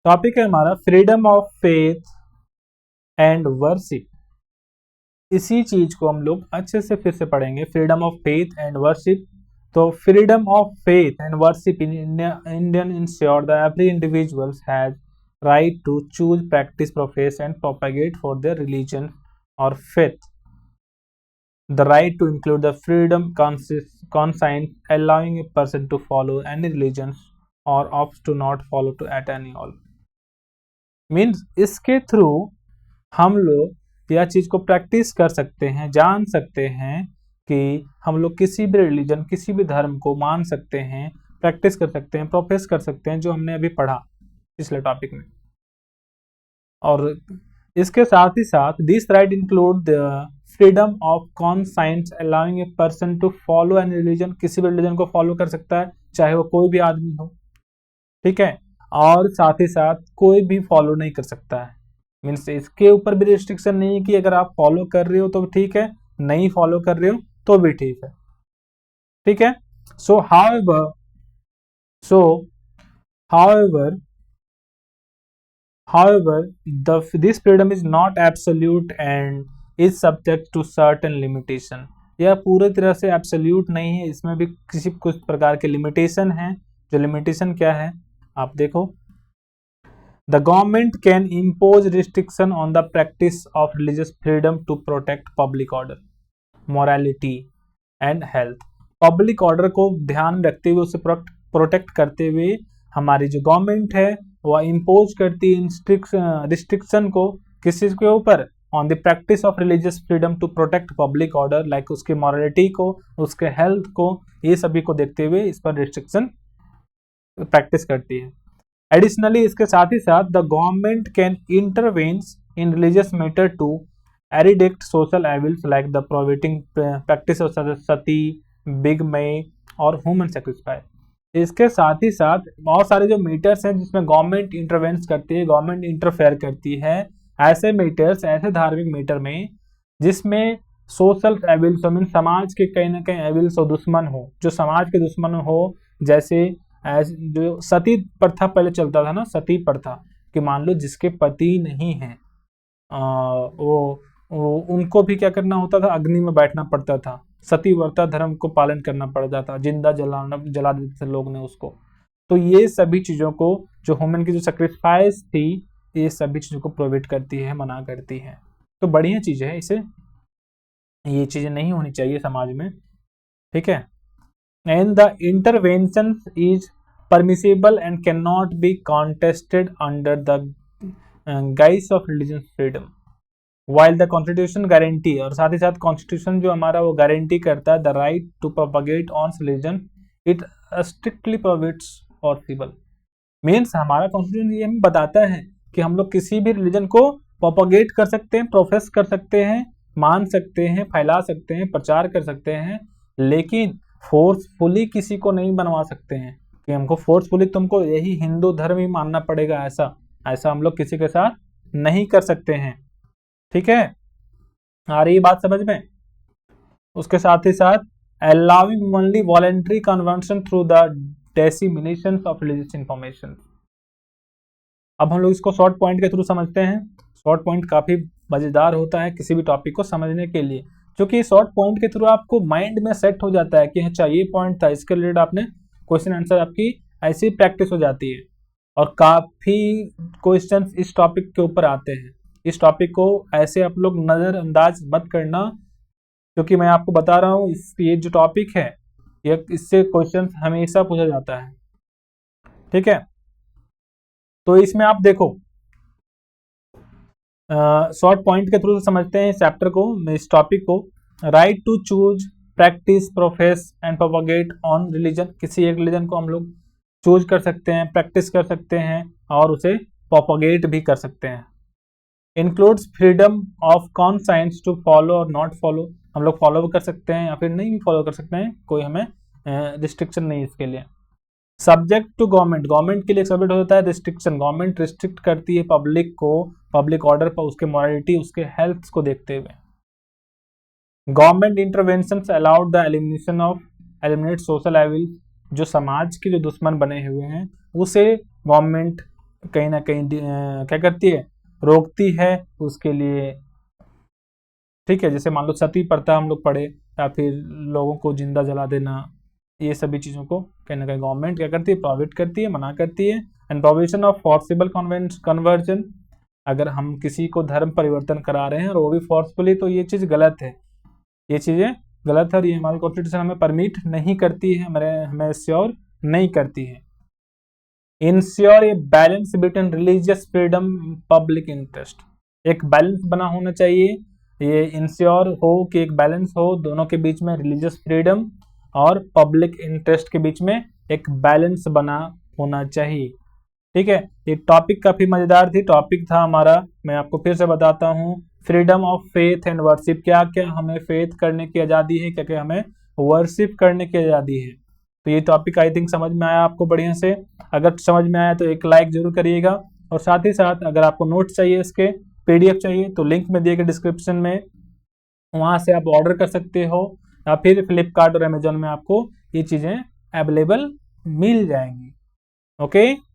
Topic है हमारा freedom of faith and worship. इसी चीज को हम लोग अच्छे से फिर से पढ़ेंगे, freedom of faith and worship. तो freedom of faith and worship in Indian insure the every individuals has right to choose, practice, profess and propagate for their religion or faith. The right to include the freedom conscience, allowing a person to follow any religions or opts to not follow to at any all. Means इसके through हम लोग यह चीज को practice कर सकते हैं, जान सकते हैं कि हम लोग किसी भी रिलीजन, किसी भी धर्म को मान सकते हैं, प्रैक्टिस कर सकते हैं, प्रोफेस कर सकते हैं, जो हमने अभी पढ़ा पिछले टॉपिक में। और इसके साथ ही साथ this right include the freedom of conscience, allowing a person to follow an religion, किसी भी रिलीजन को फॉलो कर सकता है, चाहे वो कोई भी आदमी हो, ठीक है। और साथ ही साथ कोई भी फॉलो नहीं कर सकता है, मीन्स इसके ऊपर भी रिस्ट्रिक्शन नहीं है कि अगर आप फॉलो कर रहे हो तो ठीक है, नहीं फॉलो कर रहे हो तो भी ठीक है, ठीक है। सो however this freedom is not absolute and is subject to certain limitation। यह पूरी तरह से एब्सोल्यूट नहीं है, इसमें भी किसी कुछ प्रकार के लिमिटेशन हैं। जो लिमिटेशन क्या है आप देखो, the government can impose restriction on the practice of religious freedom to protect public order, morality and health. Public order को ध्यान रखते हुए, उसे प्रोटेक्ट करते हुए हमारी जो गवर्नमेंट है वह इम्पोज करती है रिस्ट्रिक्शन को किसी के ऊपर, on the practice of religious freedom to protect public order, like उसके मॉरलिटी को, उसके हेल्थ को, ये सभी को देखते हुए इस पर रिस्ट्रिक्शन प्रैक्टिस करती है। एडिशनली इसके साथ ही साथ the government can intervenes in religious matter to eradicate social evils like the prohibiting practice of sati, bigamy और ह्यूमन सैक्रिफाइस। इसके साथ ही साथ बहुत सारे जो मीटर्स हैं जिसमें गवर्नमेंट इंटरवेंस करती है, गवर्नमेंट इंटरफेयर करती है, ऐसे मीटर्स, ऐसे धार्मिक मीटर में जिसमें सोशल एविल्स मीन समाज के कहीं ना कहीं एविल्स हो, दुश्मन हो, जो समाज के दुश्मन हो, जैसे जो सती प्रथा पहले चलता था ना, सती प्रथा, कि मान लो जिसके पति नहीं है वो उनको भी क्या करना होता था, अग्नि में बैठना पड़ता था, सती व्रता धर्म को पालन करना पड़ता था, जिंदा जला देते थे लोग ने उसको। तो ये सभी चीजों को, जो ह्यूमन की जो सैक्रिफाइस थी, ये सभी चीजों को प्रोहिबिट करती है, मना करती है। तो बढ़िया चीज है, इसे ये चीजें नहीं होनी चाहिए समाज में, ठीक है। And the intervention is permissible and can not be contested under the guys of religious freedom while the constitution guarantee, और साथ ही साथ कॉन्स्टिट्यूशन जो हमारा वो गारंटी करता है the right to propagate on religion, it strictly prohibits possible. Means हमारा कॉन्स्टिट्यूशन ये हमें बताता है कि हम लोग किसी भी रिलीजन को प्रोपगेट कर सकते हैं, प्रोफेस कर सकते हैं, मान सकते हैं, फैला सकते हैं, प्रचार कर सकते हैं, लेकिन फोर्सफुली किसी को नहीं बनवा सकते हैं कि हमको फोर्सफुली तुमको यही हिंदू धर्म ही मानना पड़ेगा, ऐसा हम लोग किसी के साथ नहीं कर सकते हैं, ठीक है। आ रही बात समझ में। उसके साथ ही साथ allowing only voluntary conversion through the dissemination of religious information. अब हम लोग इसको शॉर्ट पॉइंट के थ्रू समझते हैं। शॉर्ट पॉइंट काफी मजेदार होता है किसी भी टॉपिक को समझने के लिए, क्योंकि शॉर्ट पॉइंट के थ्रू आपको माइंड में सेट हो जाता है कि अच्छा ये पॉइंट था, इसके रिलेटेड आपने क्वेश्चन आंसर आपकी ऐसी प्रैक्टिस हो जाती है। और काफी क्वेश्चन इस टॉपिक के ऊपर आते हैं। इस टॉपिक को ऐसे आप लोग नजरअंदाज मत करना, क्योंकि मैं आपको बता रहा हूँ ये जो टॉपिक है ये इससे क्वेश्चन हमेशा पूछा जाता है, ठीक है। तो इसमें आप देखो शॉर्ट पॉइंट के थ्रू समझते हैं इस चैप्टर को, इस टॉपिक को। Right to choose, practice, profess and propagate on religion, किसी एक रिलीजन को हम लोग चूज कर सकते हैं, प्रैक्टिस कर सकते हैं और उसे प्रोपगेट भी कर सकते हैं। Includes freedom of conscience to follow और नॉट फॉलो, हम लोग फॉलो कर सकते हैं या फिर नहीं भी फॉलो कर सकते हैं, कोई हमें रिस्ट्रिक्शन नहीं इसके लिए। सब्जेक्ट टू गवर्नमेंट के लिए सब्जेक्ट होता है रिस्ट्रिक्शन, गवर्नमेंट रिस्ट्रिक्ट करती है पब्लिक को, पब्लिक ऑर्डर पर, उसके मॉरलिटी, उसके हेल्थ को देखते हुए। Government intervention allowed the eliminate social evil, जो समाज के जो दुश्मन बने हुए हैं उसे गवर्नमेंट कहीं ना कहीं क्या करती है, रोकती है उसके लिए। ठीक है, जैसे मान लो सती प्रथा हम लोग पढ़े, या फिर लोगों को जिंदा जला देना, ये सभी चीज़ों को कहीं ना कहीं गवर्नमेंट क्या करती है, प्रोहिबिट करती है, मना करती है। And provision of forcible conversion, अगर हम किसी को धर्म परिवर्तन करा रहे हैं और वो भी फोर्सफुली, तो ये चीज़ गलत है, ये चीज़ें गलत है और ये हमारी कॉन्स्टिट्यूशन हमें परमिट नहीं करती है, हमें श्योर नहीं करती है। Ensure a balance between religious freedom, public interest, एक बैलेंस बना होना चाहिए, ये इंश्योर हो कि एक बैलेंस हो दोनों के बीच में, रिलीजियस फ्रीडम और पब्लिक इंटरेस्ट के बीच में एक बैलेंस बना होना चाहिए। ठीक है, ये टॉपिक काफी मजेदार थी, टॉपिक था हमारा, मैं आपको फिर से बताता हूँ, freedom of faith and worship, क्या क्या हमें फेथ करने की आज़ादी है, क्या क्या हमें वर्शिप करने की आज़ादी है। तो ये टॉपिक आई थिंक समझ में आया आपको बढ़िया से, अगर समझ में आया तो एक लाइक जरूर करिएगा, और साथ ही साथ अगर आपको नोट्स चाहिए, इसके PDF चाहिए, तो लिंक में दिए गए डिस्क्रिप्शन में, वहाँ से आप ऑर्डर कर सकते हो, या फिर फ्लिपकार्ट और अमेजोन में आपको ये चीज़ें अवेलेबल मिल जाएंगी। ओके।